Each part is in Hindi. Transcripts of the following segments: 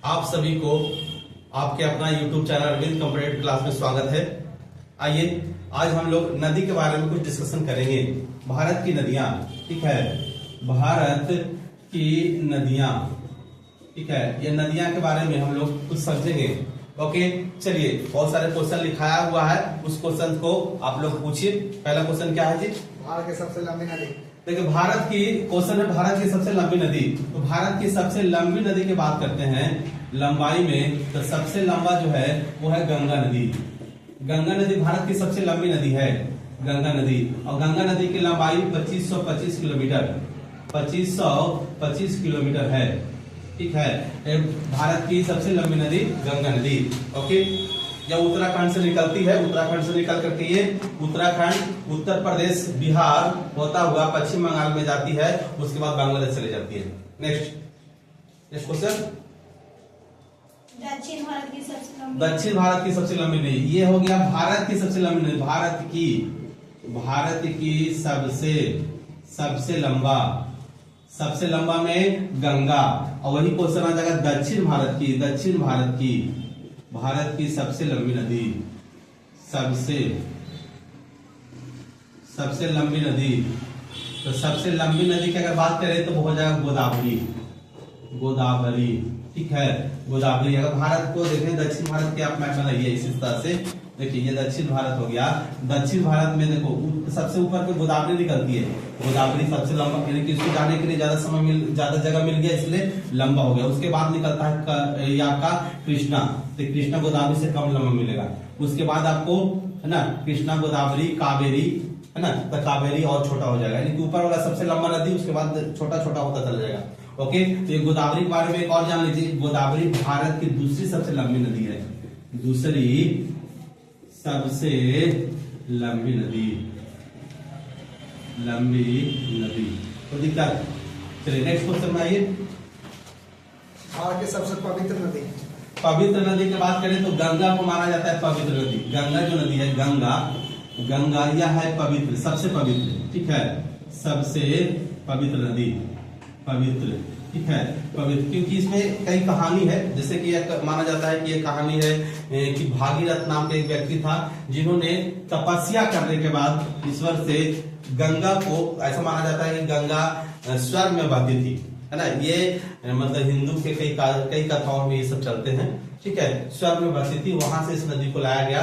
आप सभी को आपके अपना YouTube channel Arvind computer class में स्वागत है। आइए आज हम लोग नदी के बारे में कुछ डिस्कशन करेंगे। भारत की नदियां, ठीक है, भारत की नदियां, ठीक है, ये नदियां के बारे में हम लोग कुछ समझेंगे। ओके, चलिए, बहुत सारे क्वेश्चन लिखाया हुआ है, उस क्वेश्चन को आप लोग पूछिए। पहला क्वेश्चन क्या है जी? भारत की सबसे लंबी नदी। देखिए, भारत की क्वेश्चन है भारत की सबसे लंबी नदी। तो भारत की सबसे लंबी नदी की बात करते हैं लंबाई में, तो सबसे लंबा जो है वो है गंगा नदी। गंगा नदी भारत की सबसे लंबी नदी है, गंगा नदी। और गंगा नदी की लंबाई 2525 किलोमीटर, 2525 किलोमीटर है, ठीक है। भारत की सबसे लंबी नदी गंगा नदी। ओके, जब उत्तराखंड से निकलती है, उत्तराखंड से निकल करके ये उत्तराखंड, उत्तर प्रदेश, बिहार होता हुआ पश्चिम बंगाल में जाती है, उसके बाद बांग्लादेश चली जाती है। नेक्स्ट क्वेश्चन, दक्षिण भारत की सबसे लंबी नदी, ये हो गया भारत की सबसे लंबी नदी। भारत की सबसे लंबा में गंगा। और वही क्वेश्चन आ जाएगा दक्षिण भारत की सबसे लंबी नदी, सबसे लंबी नदी। तो सबसे लंबी नदी की अगर बात करें तो वो हो जाएगा गोदावरी, ठीक है, गोदावरी। अगर भारत को देखें, दक्षिण भारत के आप मैप बनाइए इस तरह से। देखिए, ये दक्षिण भारत हो गया। दक्षिण भारत में देखो सबसे ऊपर पे गोदावरी निकलती है। गोदावरी सबसे लंबा, यानी कि इसको जाने के लिए ज्यादा जगह मिल गया, इसलिए लंबा हो गया। उसके बाद निकलता है ये आपका कृष्णा, तो कृष्णा गोदावरी से कम लंबा मिलेगा। उसके बाद आपको है ना कृष्णा, गोदावरी, कावेरी, है ना, तो कावेरी और छोटा हो जाएगा, यानी कि ऊपर वाला सबसे लंबा नदी, उसके बाद छोटा छोटा होता चला जाएगा। ओके, तो ये गोदावरी के बारे में एक और जान लीजिए। गोदावरी भारत की दूसरी सबसे लंबी नदी है, दूसरी सबसे लंबी नदी। तो दिक्कत, चलिए नेक्स्ट क्वेश्चन में आइए। भारत की सबसे पवित्र नदी। पवित्र नदी की बात करें तो गंगा को माना जाता है पवित्र नदी। गंगा जो नदी है, गंगा यह है पवित्र, सबसे पवित्र, ठीक है, सबसे पवित्र नदी, पवित्र, ठीक है, पवित्र। क्योंकि इसमें कई कहानी है, जैसे कि यह माना जाता है कि यह कहानी है कि भागीरथ नाम के एक व्यक्ति था, जिन्होंने तपस्या करने के बाद ईश्वर से गंगा को, ऐसा माना जाता है कि गंगा स्वर्ग में बहती थी, है ना। ये मतलब हिंदू के कई कथाओं में ये सब चलते हैं, ठीक है, स्वर्ग में बहती थी, वहां से इस नदी को लाया गया।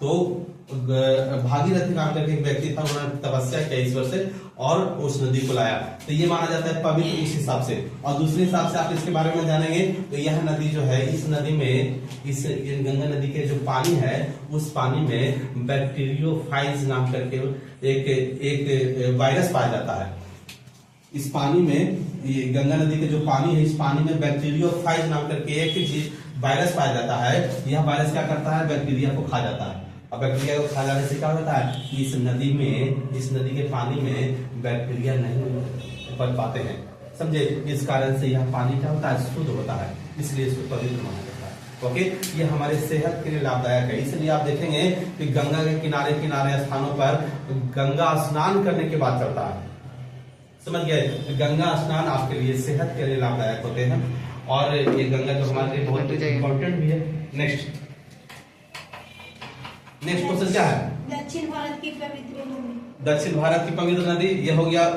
तो भागीरथ नाम करके एक व्यक्ति था, उन्होंने तपस्या किया ईश्वर से और उस नदी को लाया, तो ये माना जाता है पवित्र इस हिसाब से। और दूसरे हिसाब से आप इसके बारे में जानेंगे तो यह नदी जो है, इस नदी में, इस गंगा नदी के जो पानी है, उस पानी में बैक्टीरियोफाइज नाम करके एक वायरस पाया जाता है। इस पानी में, ये गंगा नदी के जो पानी है, इस पानी में बैक्टीरियोफाइज नाम करके एक वायरस पाया जाता है। यह वायरस क्या करता है? बैक्टीरिया को खा जाता है। अब बैक्टीरिया को खा जाने से क्या होता है कि इस नदी के पानी में बैक्टीरिया नहीं पल पाते हैं, समझे। इस कारण से यह पानी क्या होता है? शुद्ध होता है, इसलिए इसको पवित्र माना जाता है। ओके, ये हमारे सेहत के लिए लाभदायक है। इसलिए आप देखेंगे कि गंगा के किनारे स्थानों पर गंगा स्नान करने के बाद चलता है, समझ गए। गंगा स्नान आपके लिए, सेहत के लिए लाभदायक होते हैं, और ये गंगा जो हमारे लिए बहुत इंपॉर्टेंट भी है। नेक्स्ट क्वेश्चन क्या है? दक्षिण भारत की पवित्र नदी। दक्षिण भारत की पवित्र नदी, ये हो गया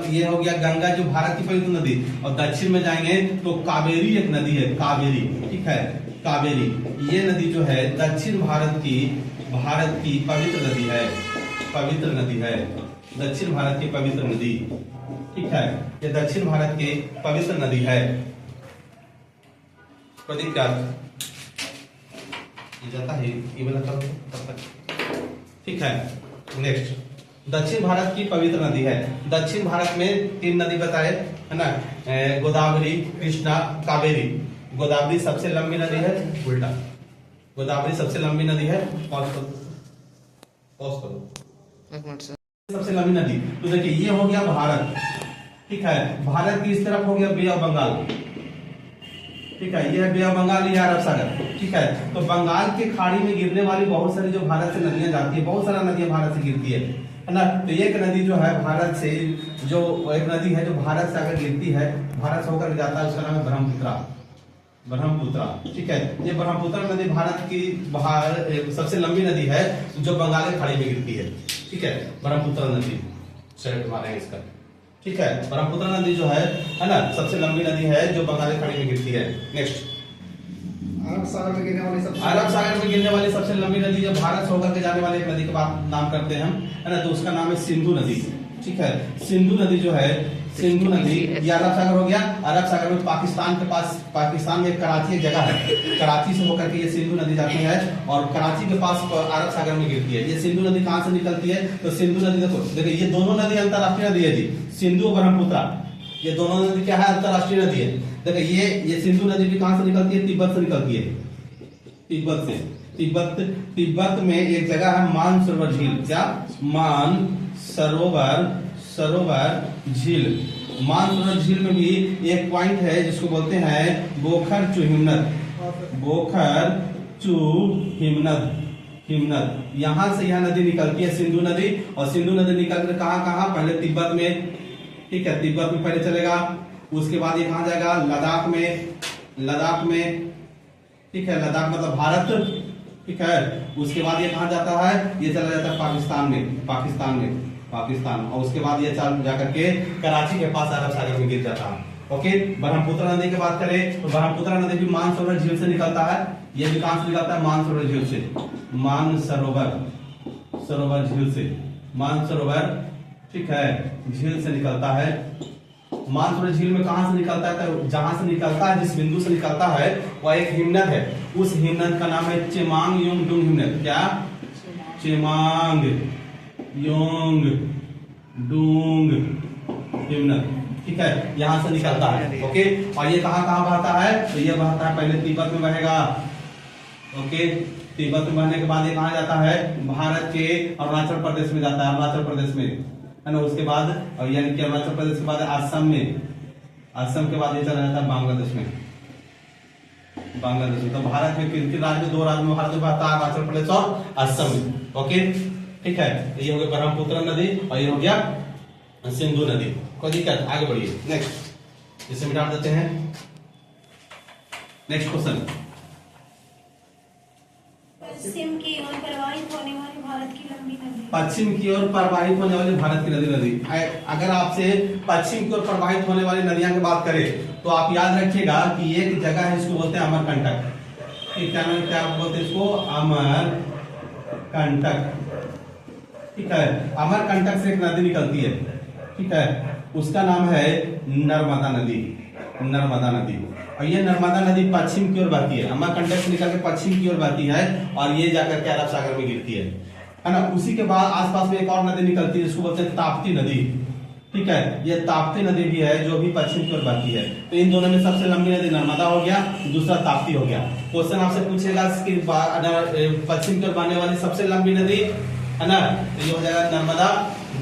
गंगा जो भारत की पवित्र नदी। और दक्षिण में जाएंगे तो कावेरी एक नदी है, कावेरी, ठीक है, कावेरी। ये नदी जो है दक्षिण भारत की पवित्र नदी है, दक्षिण भारत की पवित्र नदी, ठीक है, ये दक्षिण भारत की पवित्र नदी है। कोई दिक्कत जाता है ये वाला करो तब तक, ठीक है। नेक्स्ट, दक्षिण भारत की पवित्र नदी है। दक्षिण भारत में 3 नदी बताए, है ना, गोदावरी, कृष्णा, कावेरी। गोदावरी सबसे लंबी नदी है, उल्टा, गोदावरी सबसे लंबी नदी है। पॉज करो, सबसे लंबी नदी। तो देखिए, ये हो गया भारत, ठीक है, भारत की इस तरफ हो गया बे ऑफ बंगाल, ठीक है, ये बे ऑफ बंगाल, ये अरब सागर, ठीक है। तो बंगाल के खाड़ी में गिरने वाली बहुत सारी जो भारत से नदियां जाती है, बहुत सारा नदियां भारत से गिरती है ना। तो एक नदी जो है भारत से, जो एक नदी है जो भारत से अगर गिरती है, भारत से होकर जाता है, उसका नाम है ब्रह्मपुत्रा। ब्रह्मपुत्र, ठीक है। ये ब्रह्मपुत्र नदी भारत की सबसे लंबी नदी है जो बंगाल की खाड़ी में गिरती है, ठीक है। ब्रह्मपुत्र नदी शर्ट मारेंगे इसका, ठीक है। ब्रह्मपुत्र नदी जो है ना, सबसे लंबी नदी है जो बंगाल की खाड़ी में गिरती है। नेक्स्ट, अरब सागर में गिरने वाली सबसे अरब सागर में गिरने वाली सबसे लंबी नदी जो भारत से होकर के जाने वाली एक नदी का नाम करते हैं हम, है ना, तो उसका नाम है सिंधु नदी, ठीक है। सिंधु नदी जो है, सिंधु नदी, ये अरब सागर हो गया। अरब सागर में पाकिस्तान के पास, पाकिस्तान में कराची एक जगह है, कराची से होकर के ये सिंधु नदी जाती है और कराची के पास अरब सागर में गिरती है। ये सिंधु नदी कहाँ से निकलती है? तो सिंधु नदी देखो ये दोनों नदी अंतरराष्ट्रीय नदी है जी, सिंधु और ब्रह्मपुत्र, ये दोनों नदी क्या है? अंतरराष्ट्रीय नदी है। देखो ये सिंधु नदी भी कहाँ से निकलती है? तिब्बत से निकलती है, तिब्बत से। तिब्बत में एक जगह है मानसरोवर झील, क्या? मानसरोवर झील। मानसरोवर झील में भी एक पॉइंट है जिसको बोलते हैं बोखर चू हिमनद, बोखर चू हिमनद। यहां से यह नदी निकलती है सिंधु नदी, और सिंधु नदी निकल कर कहां? पहले तिब्बत में, ठीक है, तिब्बत में पहले चलेगा, उसके बाद ये कहां जाएगा? लद्दाख में, ठीक है, लद्दाख मतलब भारत, ठीक है। उसके बाद ये कहां जाता है? ये चला जाता है पाकिस्तान, और उसके बाद ये चल जाकर के कराची के पास अरब सागर में गिर जाता है। ओके, ब्रह्मपुत्र नदी की बात करें तो ब्रह्मपुत्र नदी भी मानसरोवर झील से निकलता है। ये भी कहां से निकलता है? मानसरोवर झील से, मानसरोवर, ठीक है, झील से निकलता है। मानसरोवर झील में कहां से निकलता है? तो जहां से निकलता है, जिस बिंदु से निकलता है वह एक हिमनद है, उस हिमनद का नाम है चेमांग योंगडुंग हिमनद। क्या? चेमांग योंगडुंग हिमनद, ठीक है, यहां से निकलता है। ओके, और ये कहां बहता है? तो ये बहता है पहले तिब्बत में बहेगा, ओके, तिब्बत में बहने के बाद ये कहां जाता है? भारत के अरुणाचल प्रदेश में जाता है, अरुणाचल प्रदेश में, है ना। उसके बाद, और यानी कि अरुणाचल प्रदेश के बाद असम में, असम के बाद ये चला जाता है बांग्लादेश में। तो भारत में किन राज्य में? 2 राज्य में भारत में बहता है, अरुणाचल प्रदेश और असम में। ओके, ठीक है, ये हो गया ब्रह्मपुत्र नदी और ये हो गया सिंधु नदी। कोई दिक्कत? आगे बढ़िए। नेक्स्ट, इसे मिटा देते हैं। नेक्स्ट क्वेश्चन, पश्चिम की ओर प्रवाहित होने वाली भारत की लंबी नदी। पश्चिम की ओर प्रवाहित होने वाली भारत की नदी। अगर आपसे पश्चिम की ओर प्रवाहित होने वाली नदियां की बात करें तो आप याद रखिएगा कि एक जगह है, इसको बोलते हैं अमरकंटक। क्या बोलते हैं इसको? अमरकंटक, ठीक है। अमरकंटक से एक नदी निकलती है, ठीक है, उसका नाम है नर्मदा नदी। और ये नर्मदा नदी पश्चिम की ओर बहती है, अमरकंटक से निकल के पश्चिम की ओर बहती है और ये जाकर के अरब सागर में गिरती है ना। उसी के बाद आसपास में एक और नदी निकलती है जिसको बोलते हैं ताप्ती नदी, ठीक है। ये ताप्ती नदी भी है जो भी पश्चिम की ओर बहती है। तो इन दोनों में सबसे लंबी नदी नर्मदा हो गया, दूसरा ताप्ती हो गया। क्वेश्चन आपसे पूछेगा कि पश्चिम की ओर बहने वाली सबसे लंबी नदी, है ना, तो ये हो जाएगा नर्मदा,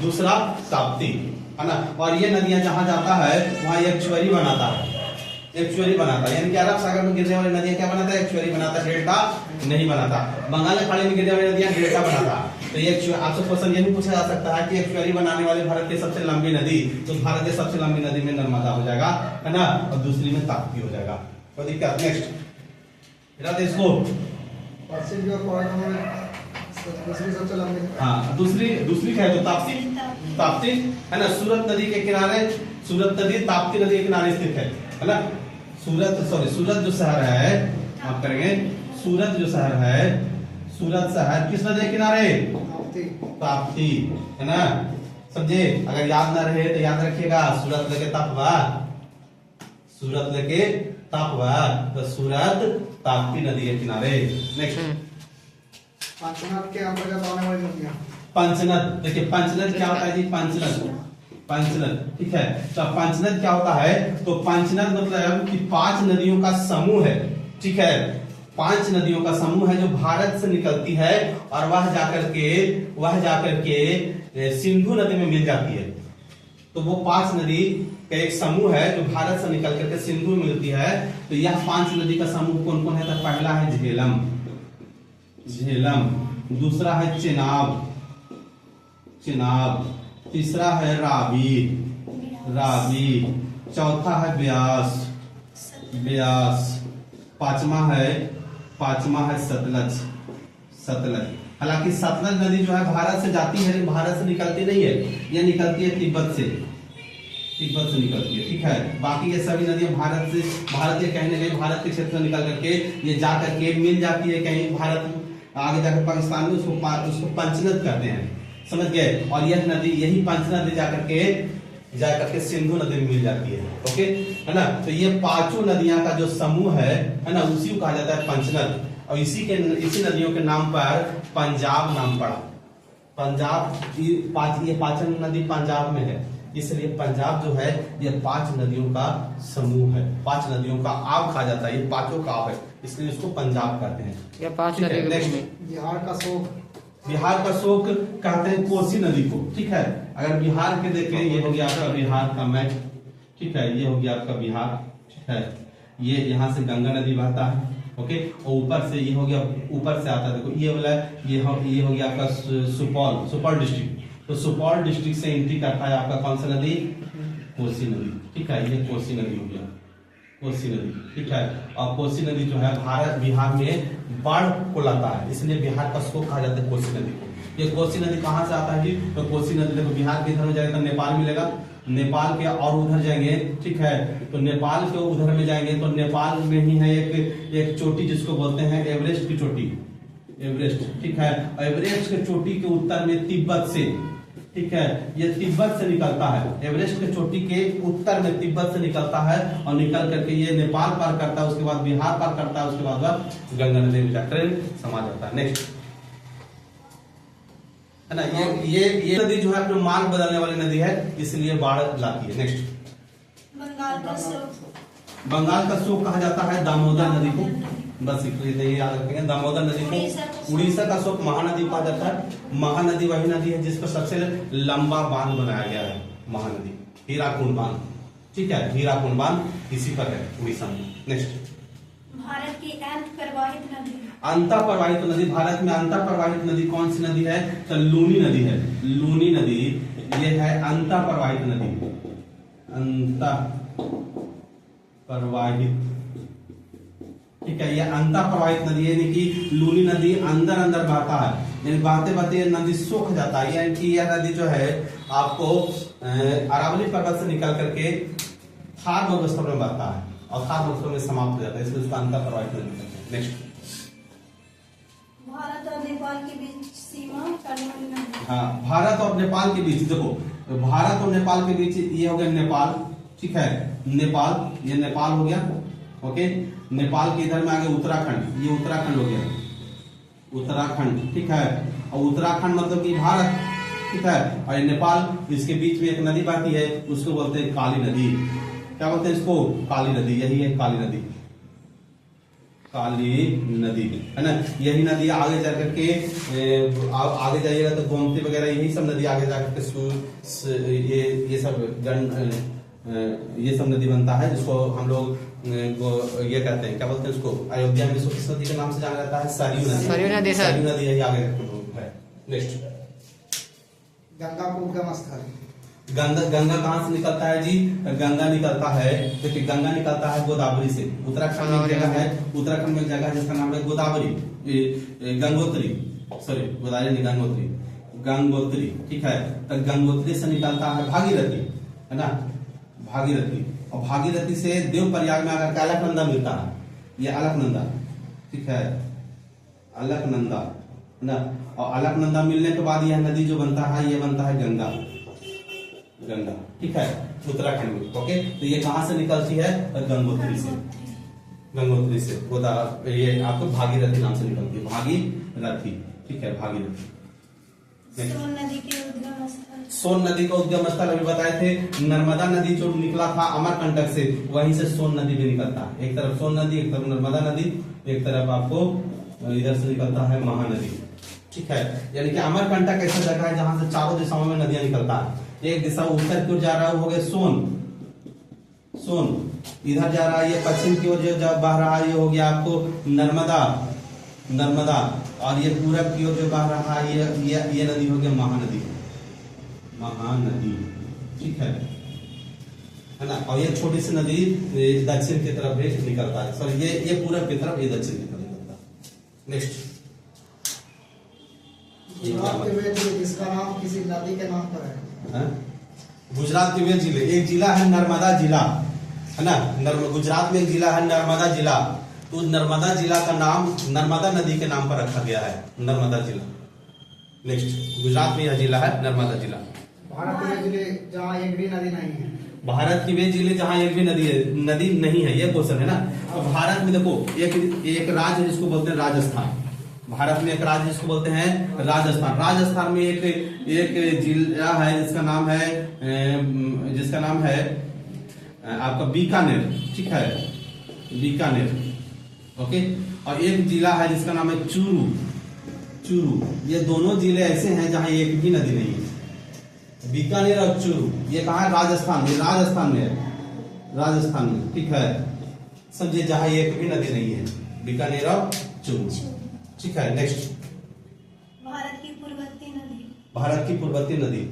दूसरा ताप्ती, है ना। और ये नदियां जहां जाता है वहां एक्चुअरी बनाता है, यानी कि अरब सागर में गिरने वाली नदियां क्या बनाता है? एक्चुअरी बनाता है, डेल्टा नहीं बनाता। बंगाल की खाड़ी में गिरने वाली नदियां डेल्टा बनाता है। तो ये आपसे क्वेश्चन ये भी पूछा जा सकता है कि एक्चुअरी बनाने वाली भारत की सबसे लंबी नदी, तो भारत की सबसे लंबी नदी में नर्मदा हो जाएगा, है ना, और दूसरी में ताप्ती हो जाएगा। तो दिक्कत? नेक्स्ट, इसको पश्चिम की ओर प्रवाहित होने वाली दूसरी सबसे लंबी, हाँ, दूसरी क्या है? तो ताप्ती, है ना। सूरत नदी के किनारे, सूरत नदी ताप्ती नदी के किनारे स्थित है ना। सूरत जो शहर है, आप करेंगे, सूरत जो शहर है, सूरत शहर किस नदी के किनारे? ताप्ती, है ना, समझे। अगर याद ना रहे तो याद रखिएगा, सूरत लेके तपवा, तो सूरत ताप्ती नदी के किनारे। नेक्स्ट, पंचनद के अंतर्गत आने वाली नदियां। पंचनद, देखिए पंचनद क्या होता है जी? पंचनद, ठीक है। तो पंचनद क्या होता है? तो पंचनद मतलब कि 5 नदियों का समूह है, ठीक है। 5 नदियों का समूह है जो भारत से निकलती है और वह जाकर के सिंधु नदी में मिल जाती है। तो वो 5 नदी का एक समूह है जो भारत से निकल करके सिंधु में मिलती है। तो यह 5 नदी का समूह कौन कौन है? तो पहला है झेलम, दूसरा है चिनाब, तीसरा है रावी, चौथा है ब्यास, पांचवा है सतलज। हालांकि सतलज नदी जो है भारत से जाती है, लेकिन भारत से निकलती नहीं है, ये निकलती है तिब्बत से निकलती है, ठीक है। बाकी ये सभी नदियां भारत के कहीं ना कहीं भारत के क्षेत्र से निकल करके ये जा करके मिल जाती है कहीं भारत आगे जाकर पाकिस्तान में, उसको पंचनद कहते हैं, समझ गए। और यह नदी, यही पंचनद जाकर के सिंधु नदी में मिल जाती है, ओके, है ना। तो ये पांचों नदियां का जो समूह है ना, उसी को कहा जाता है पंचनद। और इसी नदियों के नाम पर पंजाब नाम पड़ा। पंजाब ये पांचों नदी पंजाब में है, इसलिए पंजाब जो है ये 5 नदियों का समूह है, 5 नदियों का आव कहा जाता है, ये पांचों का आव है, इसलिए इसको पंजाब कहते हैं। ये 5 नदी। बिहार का शोक कहते हैं कोसी नदी को, ठीक है। अगर बिहार के देखें, ये हो गया आपका बिहार का मैप, ठीक है, ये हो गया आपका बिहार, ठीक है। ये यहाँ से गंगा नदी बहता है, ओके, और ऊपर से ये हो गया, ऊपर से आता है, देखो ये वाला, ये हो गया आपका सुपौल डिस्ट्रिक्ट। तो सुपौल डिस्ट्रिक्ट से एंट्री करता है आपका कौन सा नदी? कोसी नदी, ठीक है। ये कोसी नदी हो गया, कोसी नदी, ठीक है। और कोसी नदी जो है बिहार में बाढ़ को लाता है, इसलिए बिहार का शोक कहा जाता है कोसी नदी को। ये कोसी नदी कहाँ से आता है जी? तो कोसी नदी देखो बिहार के इधर में जाएगा तो नेपाल मिलेगा, नेपाल के और उधर जाएंगे, ठीक है, तो नेपाल के उधर में जाएंगे तो नेपाल में ही है एक चोटी जिसको बोलते हैं एवरेस्ट की चोटी, एवरेस्ट, ठीक है। एवरेस्ट के चोटी के उत्तर में तिब्बत से, ठीक है, ये तिब्बत से निकलता है, एवरेस्ट के चोटी के उत्तर में तिब्बत से निकलता है और निकल करके ये नेपाल पार करता है, उसके बाद बिहार पार करता है, उसके बाद गंगा नदी में जाकर समा जाता है। नेक्स्ट है ना, ये नदी जो है अपने मार्ग बदलने वाली नदी है, इसलिए बाढ़ लाती है। नेक्स्ट बंगाल का शोक कहा जाता है दामोदर नदी को, बस इतना याद रखेंगे, दामोदर नदी को। उड़ीसा का शोक महानदी कहा जाता है। महानदी वही नदी है जिस पर सबसे लंबा बांध बनाया गया है, महानदी हीराकुंड बांध, ठीक है, हीराकुंड बांध इसी पर है उड़ीसा में। नेक्स्ट भारत की अंत प्रवाहित नदी। अंतः प्रवाहित नदी, भारत में अंतः प्रवाहित नदी कौन सी नदी है? तो लूनी नदी है। लूनी नदी ये है अंतः प्रवाहित नदी, अंतः प्रवाहित, ठीक है। ये अंतः प्रवाहित नदी है, यानी कि लूनी नदी अंदर बहता है, यानी बहते बहते नदी सूख जाता है, यानी कि यह नदी जो है आपको अरावली पर्वत से निकल करके थार मरुस्थल में बहता है और थार मरुस्थल में समाप्त हो जाता है, इसलिए उसका अंतः प्रवाहित नदी कहते हैं। नेक्स्ट भारत और नेपाल के बीच सीमा करने वाली नदी। हाँ, भारत और नेपाल के बीच, देखो भारत और नेपाल के बीच ये हो गया नेपाल, ठीक है, नेपाल, ये नेपाल हो गया, ओके। नेपाल के इधर में आ गया उत्तराखंड, ये उत्तराखंड हो गया, उत्तराखंड, ठीक है। और उत्तराखंड मतलब कि भारत, ठीक है, और नेपाल, इसके बीच में एक नदी बहती है, उसको बोलते हैं काली नदी। क्या बोलते हैं इसको? काली नदी, यही है काली नदी, काली नदी, है ना। यही नदी आगे जाकर के आगे जाइएगा तो गोमती वगैरह, यही सब नदी आगे जाकर के ये सब नदी बनता है, जिसको हम लोग ये कहते हैं, क्या बोलते हैं उसको? अयोध्या में इसको किस नदी के नाम से जाना जाता है? सरयू नदी, सरयू नदी यही आगे है। नेक्स्ट गंगा को उद्गम स्थल। गंगा कहाँ से निकलता है जी? गंगा निकलता है, देखिए गंगा निकलता है गोदावरी से। उत्तराखंड में एक जगह है, उत्तराखंड में एक जगह है जिसका नाम है गोदावरी, गंगोत्री, सॉरी गोदावरी नहीं, गंगोत्री, गंगोत्री, ठीक है। तो गंगोत्री से निकलता है भागीरथी, है ना, भागीरथी, और भागीरथी से देवप्रयाग में आकर अलकनंदा मिलता है, ये अलकनंदा, ठीक है, अलकनंदा, है ना। और अलकनंदा मिलने के बाद यह नदी जो बनता है, ये बनता है गंगा, गंगा, ठीक है, उत्तराखंड में, ओके। तो ये कहां से निकलती है? गंगोत्री से, गंगोत्री से ये आपको भागीरथी नाम से निकलती है, भागीरथी, ठीक है, भागीरथी। सोन नदी के उद्गम स्थल। सोन नदी का उद्गम स्थल अभी बताए थे, नर्मदा नदी जो निकला था अमरकंटक से, वहीं से सोन नदी भी निकलता है। एक तरफ सोन नदी, एक तरफ नर्मदा नदी, एक तरफ आपको इधर से निकलता है महानदी, ठीक है। यानी कि अमरकंटक ऐसा जगह है जहां से चारों दिशाओं में नदियां निकलता है। एक दिशा उत्तर की ओर जा रहा है, हो गया सोन, इधर जा रहा है, ये पश्चिम की ओर जो बह रहा है, ये हो गया आपको नर्मदा, और ये पूरब की ओर जो बह रहा है, ये नदी हो गया महानदी, ठीक है। है ना। और ये छोटी सी नदी दक्षिण की तरफ भी निकलता है, सॉरी ये पूरब की तरफ, ये दक्षिण की तरफ निकलता है। नेक्स्ट, गुजरात के वे जिले जिसका नाम किसी नदी के नाम पर है। गुजरात के वे जिले, एक जिला है नर्मदा जिला, है ना। गुजरात में एक जिला है नर्मदा जिला, तो नर्मदा जिला का नाम नर्मदा नदी के नाम पर रखा गया है, नर्मदा जिला। नेक्स्ट, गुजरात में यह जिला है नर्मदा जिला। भारत के वे जिले जहाँ एक भी नदी नहीं है। भारत के वे जिले जहाँ एक भी नदी नहीं है, ये क्वेश्चन है ना। तो भारत में देखो एक राज्य है जिसको बोलते हैं राजस्थान। भारत में एक राज्य जिसको बोलते हैं राजस्थान। राजस्थान में एक जिला है जिसका नाम है आपका बीकानेर, ठीक है, बीकानेर, ओके। और एक जिला है जिसका नाम है चूरू। ये दोनों जिले ऐसे हैं जहां एक भी नदी नहीं है, बीकानेर और चूरू। ये कहा है? राजस्थान में, राजस्थान में, ठीक है, समझे, जहां एक भी नदी नहीं है, बीकानेर और चूरू, ठीक है। नेक्स्ट, भारत की पूर्ववर्ती नदी,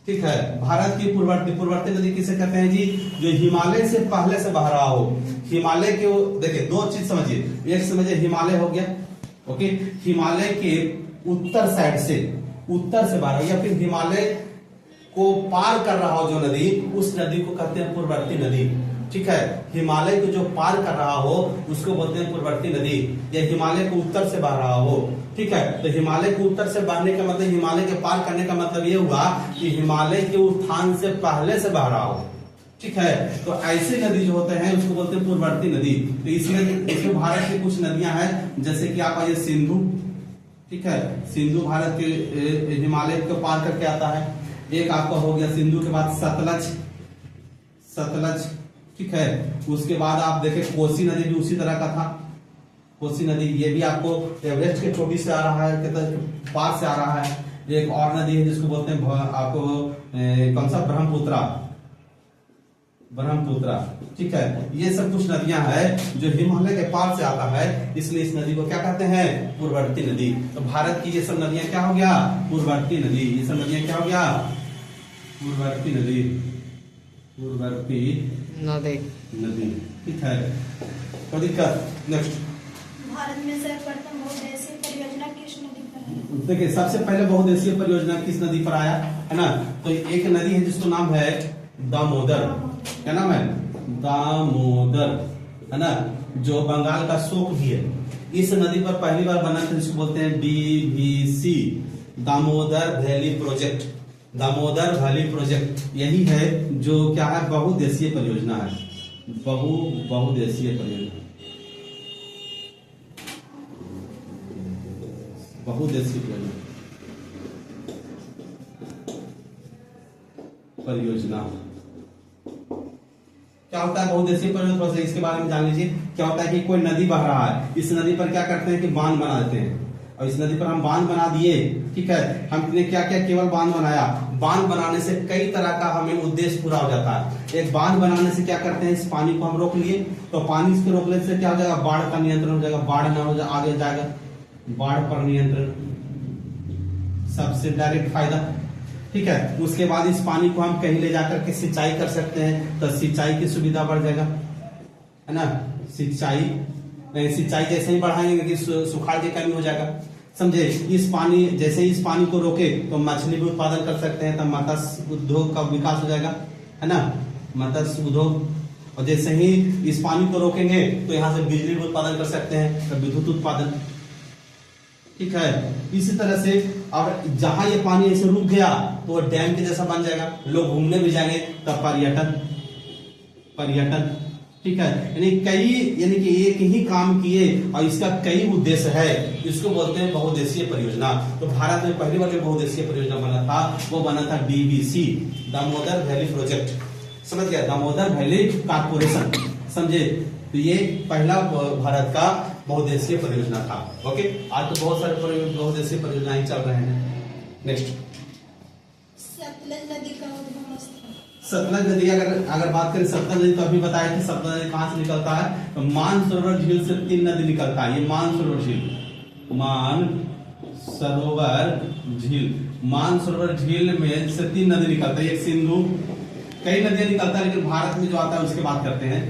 ठीक है। भारत की पूर्ववर्ती नदी किसे कहते हैं जी? जो हिमालय से पहले से बह रहा हो। हिमालय के, देखिए दो चीज समझिए, एक समझिए हिमालय हो गया, ओके, हिमालय के उत्तर साइड से बह रहा हो, या फिर हिमालय को पार कर रहा हो जो नदी, उस नदी को कहते हैं पूर्ववर्ती नदी, ठीक है। हिमालय को जो पार कर रहा हो उसको बोलते हैं पूर्ववर्ती नदी, या हिमालय को उत्तर से बह रहा हो, ठीक है। तो हिमालय को उत्तर से बहने का मतलब, हिमालय के पार करने का मतलब ये हुआ कि हिमालय के उत्थान से पहले से बह रहा हो, ठीक है। तो ऐसे नदी जो होते हैं उसको बोलते हैं पूर्ववर्ती नदी। तो इसमें भारत की कुछ नदियां हैं, जैसे कि आप आइए सिंधु, ठीक है, सिंधु भारत के हिमालय को पार करके आता है। एक आपका हो गया सिंधु के बाद सतलज, ठीक है। उसके बाद आप देखें कोसी नदी भी उसी तरह का था, कोसी नदी, ये भी आपको एवरेस्ट के चोटी से आ रहा है, पार से आ रहा है। एक और नदी है जिसको बोलते हैं आपको कौन सा, ब्रह्मपुत्रा, ठीक है। ये सब कुछ नदियां हैं जो हिमालय के पार से आता है, इसलिए इस नदी को क्या कहते हैं? पूर्ववर्ती नदी। तो भारत की ये सब नदियां क्या हो गया? पूर्ववर्ती नदी। ये सब नदियां क्या हो गया? पूर्ववर्ती नदी, ठीक है, कोई दिक्कत? नेक्स्ट, भारत में सर्वप्रथम बहुउद्देशीय परियोजना किस नदी पर है? देखिए सबसे पहले बहुउद्देशीय परियोजना किस नदी पर आया है ना। तो एक नदी है जिसका नाम है दामोदर, क्या नाम है? दामोदर, है ना, जो बंगाल का शोक भी है। इस नदी पर पहली बार बना था जिसको बोलते हैं DVC, Damodar valley project. Damodar valley project यही है जो क्या है? बहुउद्देशीय परियोजना है, बहुउद्देशीय परियोजना, बहुउद्देशीय परियोजना। क्या होता है बहुउद्देशीय परियोजना? इसके बारे में जान लीजिए। क्या होता है कि कोई नदी बह रहा है, इस नदी पर क्या करते हैं कि बांध बना देते हैं, और इस नदी पर हम बांध बना दिए, ठीक है। हमने क्या क्या केवल बांध बनाया। बांध बनाने से कई तरह का हमें उद्देश्य पूरा हो जाता है। एक बांध बनाने से क्या करते हैं, इस पानी को हम रोक लिए, तो पानी इसको रोकने से क्या हो जाएगा? बाढ़ का नियंत्रण हो जाएगा, बाढ़ ना हो जाए आगे जाएगा, बाढ़ पर नियंत्रण, सबसे डायरेक्ट फायदा, ठीक है। उसके बाद इस पानी को हम कहीं ले जाकर के सिंचाई कर सकते हैं, तो सिंचाई की सुविधा बढ़ जाएगा, है ना। सिंचाई जैसे ही बढ़ाएंगे कि सुखाड़ की कमी हो जाएगा, समझे। जैसे इस पानी को रोके तो मछली भी उत्पादन कर सकते हैं, तो मत्स्य उद्योग का विकास हो जाएगा, है ना, मत्स्य उद्योग। और जैसे ही इस पानी को रोकेंगे तो यहाँ से बिजली भी उत्पादन कर सकते हैं, तो विद्युत उत्पादन, ठीक है। इसी तरह से अब जहां ये पानी ऐसे रुक गया तो वो डैम के जैसा बन जाएगा, लोग घूमने भी जाएंगे, तब पर्यटन, ठीक है। यानी कि एक ही काम किए और इसका कई उद्देश्य है, इसको बोलते हैं बहुउद्देशीय परियोजना। तो भारत में पहली बार जो बहुउद्देशीय परियोजना बना था वो बना था DVC, दामोदर वैली प्रोजेक्ट, समझ गया, दामोदर वैली कारपोरेशन, समझे। तो ये पहला भारत का बहुउद्देशीय परियोजना था, ओके। आज तो बहुत सारे बहुउद्देशीय परियोजनाएं चल रहे हैं। नेक्स्ट, सतलज नदी का उद्गम स्थल। सतलज नदी अगर बात करें, सतलज नदी तो अभी बताया कि सतलज नदी कहां से निकलता है? तो मानसरोवर झील से 3 नदी निकलता है। ये मानसरोवर झील में से 3 नदी निकलता है। एक कई नदियां निकलता है, लेकिन भारत में जो आता है उसकी बात करते हैं।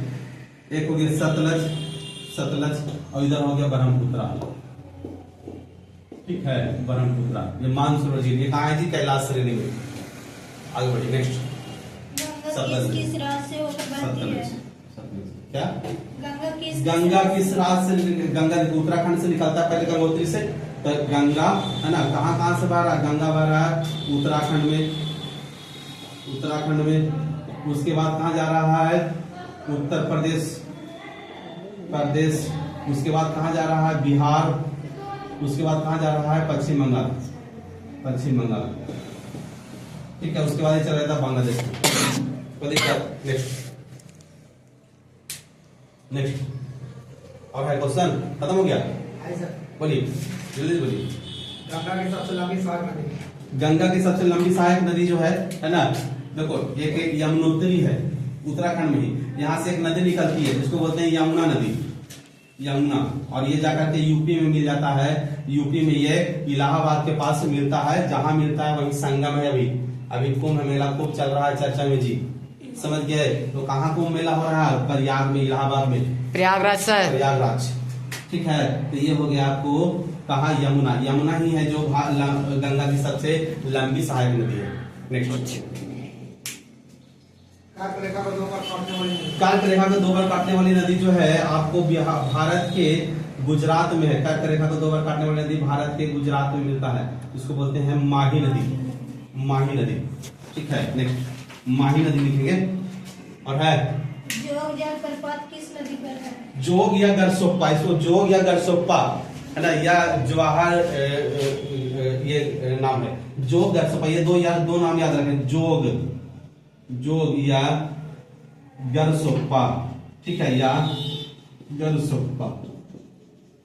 एक हो गया सतलज और इधर हो गया ब्रह्मपुत्रा। ठीक है, ब्रह्मपुत्रा ये मानसरोवर झील, ये कहाँ है जी? कैलाश श्रेणी में। आगे बढ़िए, नेक्स्ट। गंगा किस राज से होकर बहती है? क्या? गंगा किस राज से? गंगा उत्तराखंड से निकलता है, पहले गंगोत्री से। तो गंगा है ना, कहाँ से बह रहा है? गंगा बह रहा है उत्तराखंड में। उसके बाद कहाँ जा रहा है? उत्तर प्रदेश। उसके बाद कहाँ जा रहा है? बिहार। उसके बाद कहाँ जा रहा है? पश्चिम बंगाल। ठीक है, उसके बाद ये चल रहा था बांग्लादेश में। नेक्स्ट और है क्वेश्चन खत्म हो गया? बोलिए जल्दी बोलिए। गंगा की सबसे लंबी सहायक नदी। गंगा की सबसे लंबी सहायक नदी जो है ना, देखो एक यमुनोत्री है उत्तराखंड में ही। यहाँ से एक नदी निकलती है जिसको बोलते हैं यमुना नदी, और ये जाकर के यूपी में मिल जाता है। यूपी में ये इलाहाबाद के पास मिलता है, जहां मिलता है वही संगम है। अभी कुंभ मेला खूब चल रहा है चर्चा में जी, समझ गए? तो कहाँ कुंभ मेला हो रहा है? प्रयाग में, इलाहाबाद में, प्रयागराज सर। प्रयागराज। ठीक है, तो ये हो गया आपको कहा यमुना ही है जो गंगा की सबसे लंबी सहायक नदी है। नेक्स्ट। कर्क रेखा को 2 बार काटने वाली नदी। कर्क रेखा को 2 बार काटने वाली नदी जो है आपको भारत के गुजरात में है। कर्क रेखा को 2 बार काटने वाली नदी भारत के गुजरात में मिलता है, इसको बोलते हैं माही नदी। ठीक है, नेक्स्ट। माही नदी लिखेंगे। और है जोग जलप्रपात किस नदी पर है? जोग या गरसोप्पा, इसको जोग या गरसोप्पा है ना, या जवाहर ये नाम है। जोग गरसोप्पा, ये दो नाम याद रखें, जोग या गरसोप्पा। ठीक है, या गरसोप्पा।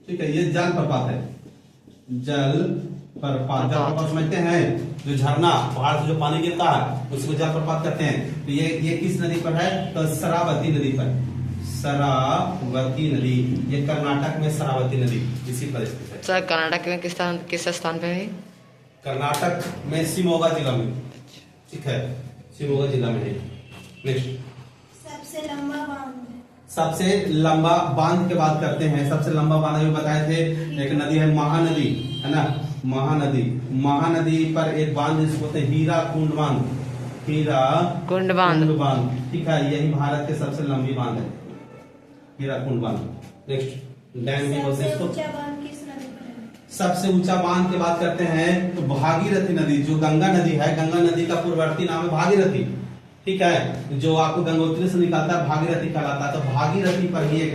ठीक है, ये जलप्रपात है। जलप्रपात समझते हैं? जो झरना पहाड़ से जो पानी गिरता है उसको जलप्रपात कहते हैं। तो ये किस नदी पर है? तो शरावती नदी पर। शरावती नदी, ये कर्नाटक में शरावती नदी इसी पर स्थित है। सर कर्नाटक में किस स्थान पे है? कर्नाटक में शिमोगा जिला में। ठीक है, शिमोगा जिला में है। नेक्स्ट। सबसे लंबा बांध की बात करते हैं। सबसे लंबा बांध अभी बताए थे, एक नदी है महानदी, है ना, महानदी पर एक बांध जिसको बोलते हैं हीराकुंड बांध। ठीक है, यही भारत के सबसे लंबी बांध है, हीराकुंड बांध। नेक्स्ट, डैम भी बोलते हैं इसको। सबसे ऊंचा बांध की बात करते हैं तो भागीरथी नदी, जो गंगा नदी है, गंगा नदी का पूर्ववर्ती नाम है भागीरथी। ठीक है, जो आपको गंगोत्री से निकलता है भागीरथी कहलाता है। तो भागीरथी पर ही एक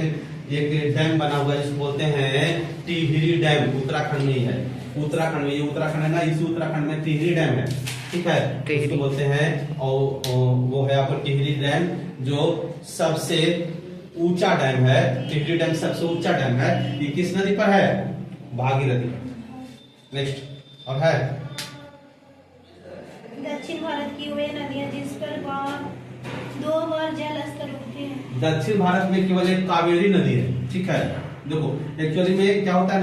डैम बना हुआ है जिसको बोलते हैं टिहरी डैम। उत्तराखंड में ही है, उत्तराखंड में, ये उत्तराखंड है ना, इसी उत्तराखंड में टिहरी डैम है। ठीक है, इसको बोलते हैं, और वो है आपको टिहरी डैम, जो सबसे ऊंचा डैम है। टिहरी डैम सबसे ऊंचा डैम है। ये किस नदी पर है? भागीरथी। नेक्स्ट, और है दक्षिण भारत की वे नदियां जिस पर 2 बार जल स्तर उठे हैं। दक्षिण भारत में केवल एक कावेरी नदी है। ठीक है, देखो एक्चुअली में क्या होता है,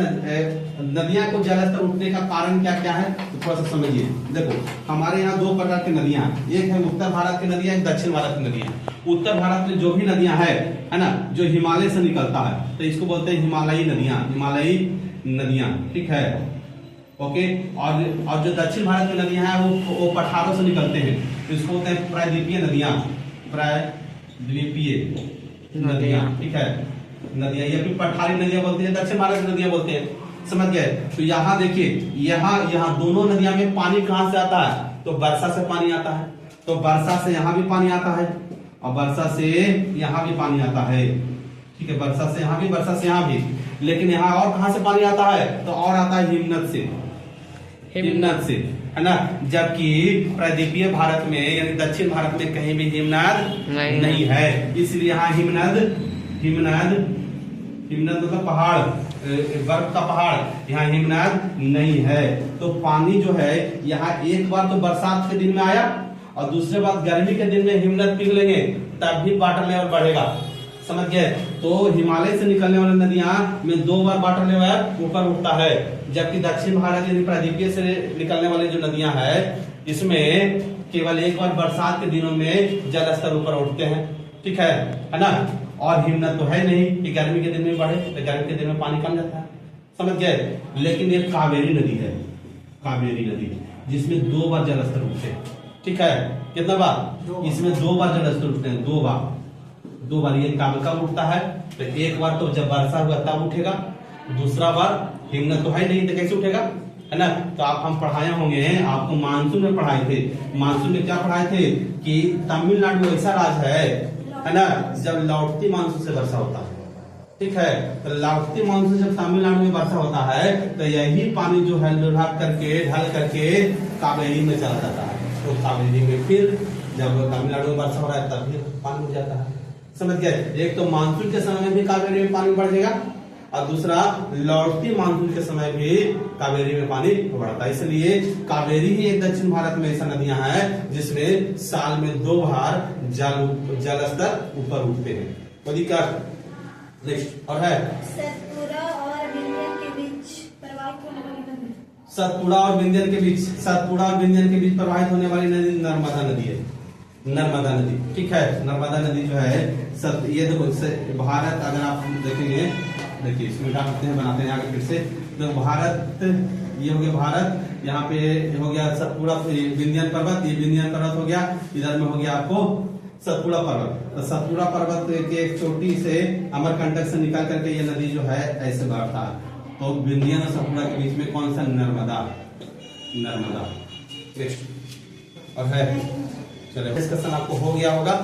नदियां को जल स्तर उठने का कारण क्या क्या है तो थोड़ा सा समझिए। देखो हमारे यहाँ 2 प्रकार की नदियां हैं, एक है उत्तर भारत की नदियां, एक दक्षिण भारत की नदियां। उत्तर भारत में जो भी नदियां है ना, जो हिमालय से निकलता है तो इसको बोलते हैं हिमालयी नदियां। ठीक है, ओके। और जो दक्षिण भारत की नदियां हैं वो पठारों से निकलते हैं, तो इसको बोलते हैं प्रायद्वीपीय नदियां। ठीक है, नदियां या फिर पठारी नदियां बोलते हैं, दक्षिण भारत की नदियां बोलते हैं, समझ गए? तो यहाँ देखिए, यहाँ दोनों नदियां में पानी कहाँ से आता है? तो वर्षा से पानी आता है। तो वर्षा से यहाँ भी पानी आता है और वर्षा से यहाँ भी पानी आता है। ठीक है, वर्षा से यहाँ भी, वर्षा से यहाँ भी। लेकिन यहाँ और कहाँ से पानी आता है? तो और आता है हिमनद से, है ना। जबकि प्रायद्वीपीय भारत में यानी दक्षिण भारत में कहीं भी हिमनद नहीं है, इसलिए यहाँ हिमनद मतलब पहाड़, बर्फ का पहाड़, यहाँ हिमनद नहीं है। तो पानी जो है यहाँ एक बार तो बरसात के दिन में आया और दूसरे बार गर्मी के दिन में हिमनद पिघलेंगे, तब भी वाटर लेवल बढ़ेगा, समझ गए? तो हिमालय से निकलने वाली नदियां में 2 बार वाटर लेवल ऊपर उठता है, जबकि दक्षिण भारत यानी प्रायद्वीपीय से निकलने वाली जो नदियां है इसमें केवल एक बार बरसात के दिनों में जल स्तर ऊपर उठते हैं, ठीक है ना। और हिम्मत तो है नहीं कि गर्मी के दिन में बढ़े, तो गर्मी के दिन में पानी कम जाता है, समझ गए। लेकिन ये कावेरी नदी है, कावेरी नदी, जिसमें 2 बार जल स्तर उठते हैं, ठीक है। कितना बार? इसमें 2 बार जल स्तर उठते हैं, 2 बार। ये कब उठता है? तो एक बार तो जब वर्षा हुआ तब उठेगा, दूसरा बार हिम्मत तो है नहीं तो कैसे उठेगा, है ना। तो हम पढ़ाए होंगे, आपको मानसून में पढ़ाए थे। मानसून में क्या पढ़ाए थे कि तमिलनाडु ऐसा राज्य है ना, जब लौटती मानसून से वर्षा होता है, ठीक है। तो लौटती मानसून जब तमिलनाडु में वर्षा होता है तो यही पानी जो है ढल करके कावेरी में चला जाता है। तो कावेरी में फिर जब तमिलनाडु में वर्षा हो रहा है तब भी पानी हो जाता है, समझ गए। एक तो मानसून के समय में भी कावेरी में पानी बढ़ जाएगा, और दूसरा लौटती मानसून के समय भी कावेरी में पानी बढ़ता है। इसलिए कावेरी ही एक दक्षिण भारत में ऐसा नदियां हैं जिसमें साल में 2 बार जल स्तर ऊपर उठते हैं। नेक्स्ट और है सतपुड़ा और विंध्य के बीच प्रवाहित होने वाली नदी। सतपुड़ा और विंध्य के बीच प्रवाहित होने वाली नदी नर्मदा नदी है, नर्मदा नदी, ठीक है। नर्मदा नदी जो है ये देखो भारत, अगर आप देखेंगे, देखिए इसमें क्या करते हैं, बनाते हैं आगे फिर से। तो भारत, ये हो गया भारत, यहाँ पे हो गया सतपुड़ा विंध्य पर्वत, ये विंध्य पर्वत हो गया, इधर में हो गया आपको सतपुड़ा पर्वत। तो सतपुड़ा पर्वत के एक चोटी से अमरकंटक से निकल करके ये नदी जो है ऐसे बढ़ता है। तो विंध्य और सतपुड़ा के बीच में कौन सा? नर्मदा। नेक्स्ट और है, चलो डिस्कशन आपको हो गया होगा।